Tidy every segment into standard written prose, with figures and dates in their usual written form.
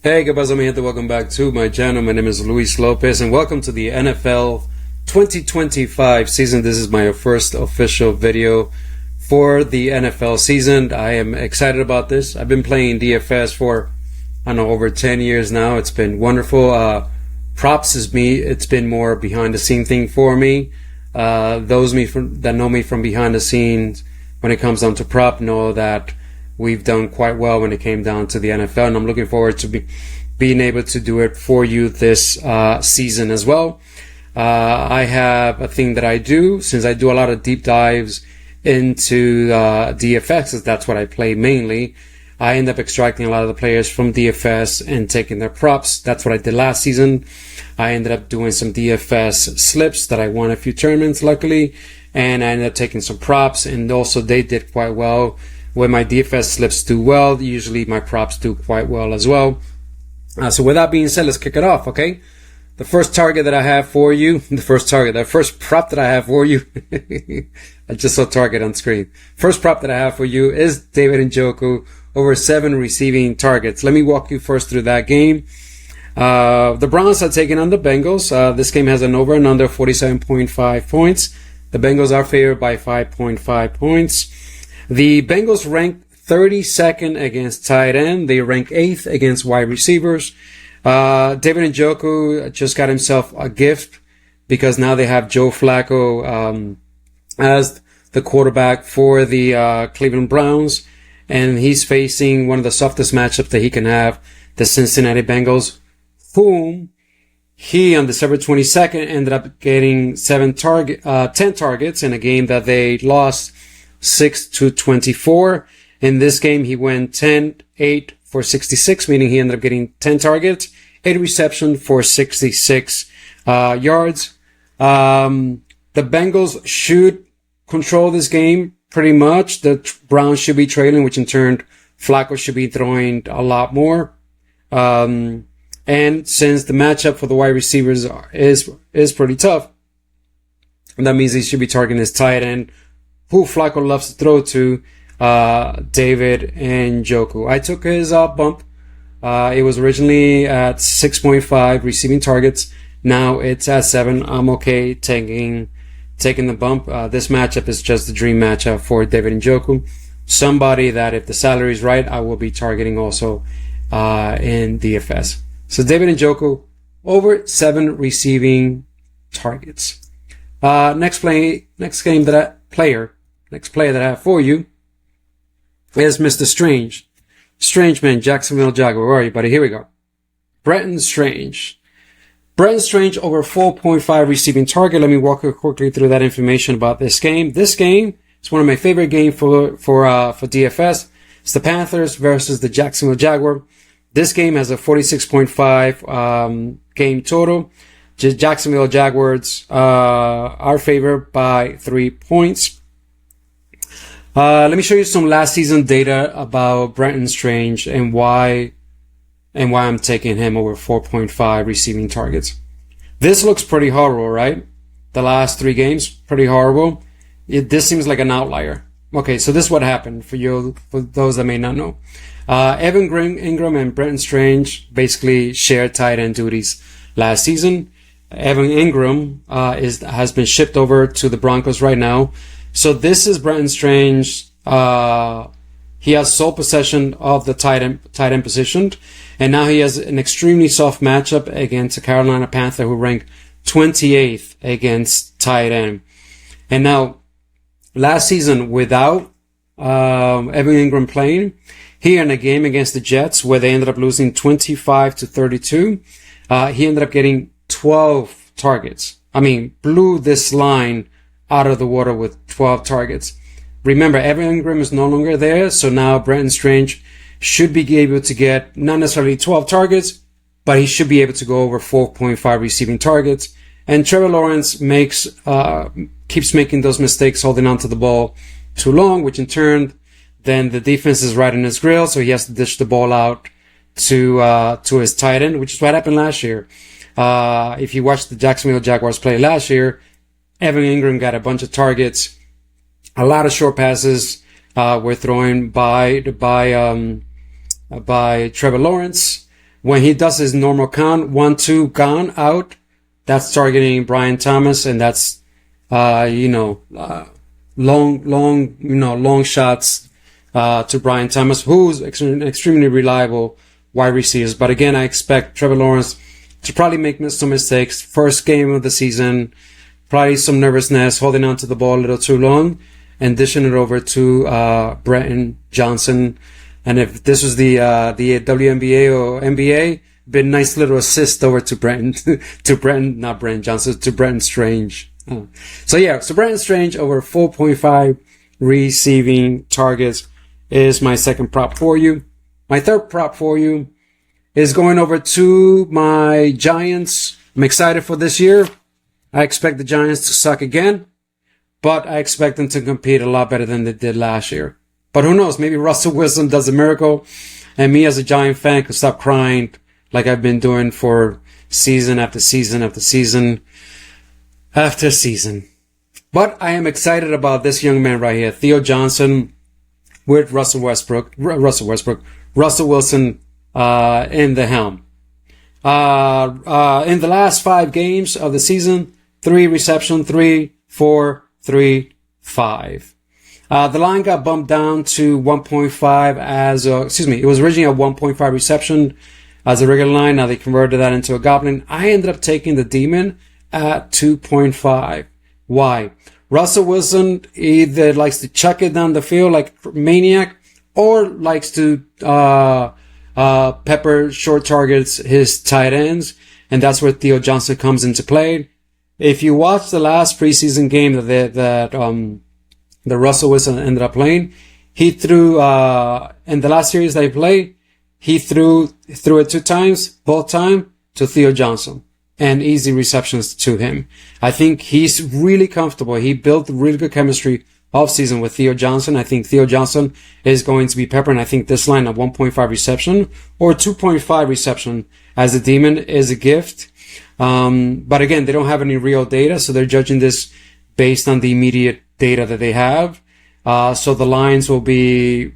Hey, ¿qué pasa, mi gente? Welcome back to my channel. My name is Luis Lopez, and welcome to the NFL 2025 season. This is my first official video for the NFL season. I am excited about this. I've been playing DFS for, I don't know, over 10 years now. It's been wonderful. Props is me. It's been more behind the scene thing for me. Those that know me from behind the scenes when it comes down to prop know that we've done quite well when it came down to the NFL, and I'm looking forward to being able to do it for you this season as well. I have a thing that I do, since I do a lot of deep dives into DFS, that's what I play mainly. I end up extracting a lot of the players from DFS and taking their props. That's what I did last season. I ended up doing some DFS slips that I won a few tournaments, luckily, and I ended up taking some props, and also they did quite well. When my DFS slips do well, usually my props do quite well as well. So with that being said, let's kick it off, okay? The first target that I have for you, the first prop that I have for you, I just saw target on screen. First prop that I have for you is David Njoku over 7 receiving targets. Let me walk you first through that game. The Browns are taking on the Bengals. This game has an over and under 47.5 points. The Bengals are favored by 5.5 points. The Bengals rank 32nd against tight end. They rank 8th against wide receivers. David Njoku just got himself a gift because now they have Joe Flacco as the quarterback for the Cleveland Browns, and he's facing one of the softest matchups that he can have, the Cincinnati Bengals, whom he on December 22nd ended up getting 10 targets in a game that they lost 6-24. In this game, he went 10-8 for 66, meaning he ended up getting 10 targets, 8 receptions for 66 yards. The Bengals should control this game pretty much. The Browns should be trailing, which in turn, Flacco should be throwing a lot more. And since the matchup for the wide receivers is pretty tough, that means he should be targeting his tight end, who Flacco loves to throw to, David Njoku. I took his bump. It was originally at 6.5 receiving targets. Now it's at 7. I'm okay taking the bump. This matchup is just the dream matchup for David Njoku. Somebody that, if the salary is right, I will be targeting also in DFS. So David Njoku over 7 receiving targets. Next player that I have for you is Mr. Strange. Strange man, Jacksonville Jaguar. Where are you, buddy? Here we go. Brenton Strange. Brenton Strange over 4.5 receiving target. Let me walk you quickly through that information about this game. This game is one of my favorite games for DFS. It's the Panthers versus the Jacksonville Jaguar. This game has a 46.5 game total. Jacksonville Jaguars are favored by 3 points. Let me show you some last season data about Brenton Strange and why I'm taking him over 4.5 receiving targets. This looks pretty horrible, right? The last 3 games, pretty horrible. This seems like an outlier. Okay, so this is what happened for those that may not know. Evan Ingram and Brenton Strange basically shared tight end duties last season. Evan Ingram has been shipped over to the Broncos right now. So this is Brenton Strange. He has sole possession of the tight end position, and now he has an extremely soft matchup against the Carolina Panther, who ranked 28th against tight end. And now, last season, without Evan Ingram playing, here in a game against the Jets, where they ended up losing 25-32, he ended up getting 12 targets. I mean, blew this line out of the water with 12 targets. Remember, Evan Ingram is no longer there, so now Brenton Strange should be able to get not necessarily 12 targets, but he should be able to go over 4.5 receiving targets. And Trevor Lawrence keeps making those mistakes, holding onto the ball too long, which in turn, then the defense is right in his grill, so he has to dish the ball out to his tight end, which is what happened last year. If you watched the Jacksonville Jaguars play last year, Evan Ingram got a bunch of targets. A lot of short passes were thrown by Trevor Lawrence. When he does his normal count, 1, 2, gone, out, that's targeting Brian Thomas, and that's, long shots, to Brian Thomas, who's extremely reliable wide receivers. But again, I expect Trevor Lawrence to probably make some mistakes. First game of the season, probably some nervousness, holding on to the ball a little too long, and dishing it over to Brenton Johnson. And if this was the WNBA or NBA, been a nice little assist over to Brenton, not Brenton Johnson, to Brenton Strange. So Brenton Strange over 4.5 receiving targets is my second prop for you. My third prop for you is going over to my Giants. I'm excited for this year. I expect the Giants to suck again, but I expect them to compete a lot better than they did last year. But who knows? Maybe Russell Wilson does a miracle, and me as a Giant fan can stop crying like I've been doing for season after season after season after season. But I am excited about this young man right here, Theo Johnson, with Russell Wilson in the helm. In the last 5 games of the season, 3 reception, 3, 4, 3, 5. The line got bumped down to 1.5 it was originally a 1.5 reception as a regular line. Now they converted that into a goblin. I ended up taking the demon at 2.5. Why? Russell Wilson either likes to chuck it down the field like a maniac, or likes to pepper short targets his tight ends, and that's where Theo Johnson comes into play. If you watch the last preseason game that Russell Wilson ended up playing, he threw in the last series they played, he threw it 2 times, both time to Theo Johnson, and easy receptions to him. I think he's really comfortable. He built really good chemistry off season with Theo Johnson. I think Theo Johnson is going to be peppering. I think this line of 1.5 reception or 2.5 reception as a demon is a gift. But again, they don't have any real data, so they're judging this based on the immediate data that they have. So the lines will be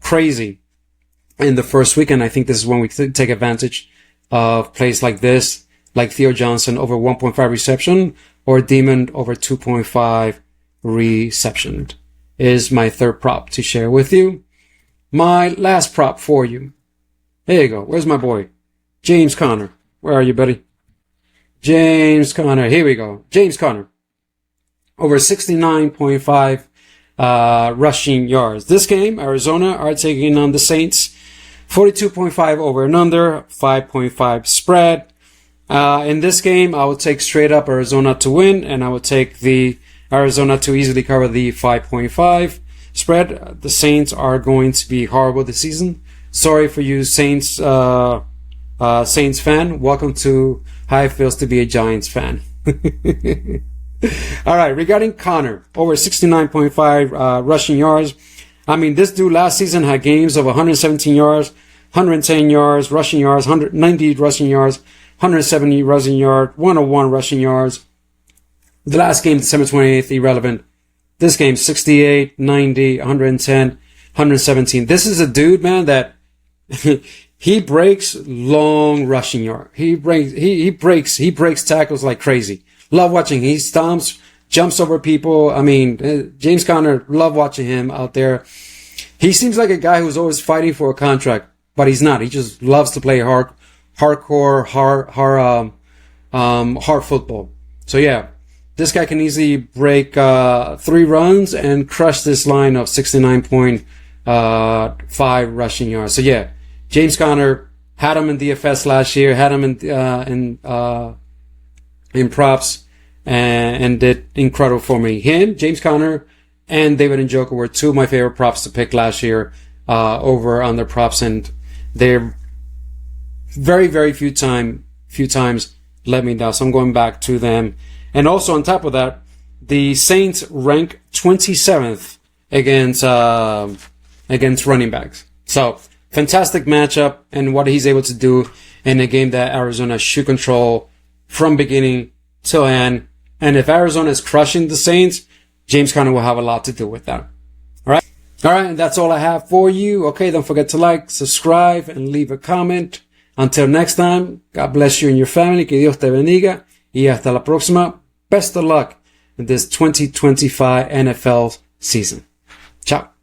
crazy in the first week, and I think this is when we take advantage of plays like this, like Theo Johnson over 1.5 reception or demon over 2.5 reception is my third prop to share with you. My last prop for you. There you go. Where's my boy? James Conner. Where are you, buddy? James Conner. Here we go. James Conner. Over 69.5 rushing yards. This game, Arizona are taking on the Saints. 42.5 over and under, 5.5 spread. In this game, I would take straight up Arizona to win, and I would take the Arizona to easily cover the 5.5 spread. The Saints are going to be horrible this season. Sorry for you Saints fan. Welcome to how it feels to be a Giants fan. All right, regarding Conner, over 69.5 rushing yards. I mean, this dude last season had games of 117 yards, 110 yards, rushing yards, 190 rushing yards, 170 rushing yards, 101 rushing yards. The last game, December 28th, irrelevant. This game, 68, 90, 110, 117. This is a dude, man, that he breaks long rushing yards. He breaks tackles like crazy. Love watching. He stomps, jumps over people. I mean, James Conner, love watching him out there. He seems like a guy who's always fighting for a contract, but he's not. He just loves to play hardcore, hard football. So yeah, this guy can easily break 3 runs and crush this line of 69.5 rushing yards. So yeah, James Conner, had him in DFS last year, had him in props, and did incredible for me. Him, James Conner, and David Njoku were 2 of my favorite props to pick last year over on their props, and they're very, very few times let me down. So I'm going back to them. And also on top of that, the Saints rank 27th against running backs. So fantastic matchup, and what he's able to do in a game that Arizona should control from beginning till end. And if Arizona is crushing the Saints, James Conner will have a lot to do with that. All right, and that's all I have for you. Okay, don't forget to like, subscribe, and leave a comment. Until next time, God bless you and your family. Que Dios te bendiga. Y hasta la próxima. Best of luck in this 2025 NFL season. Ciao.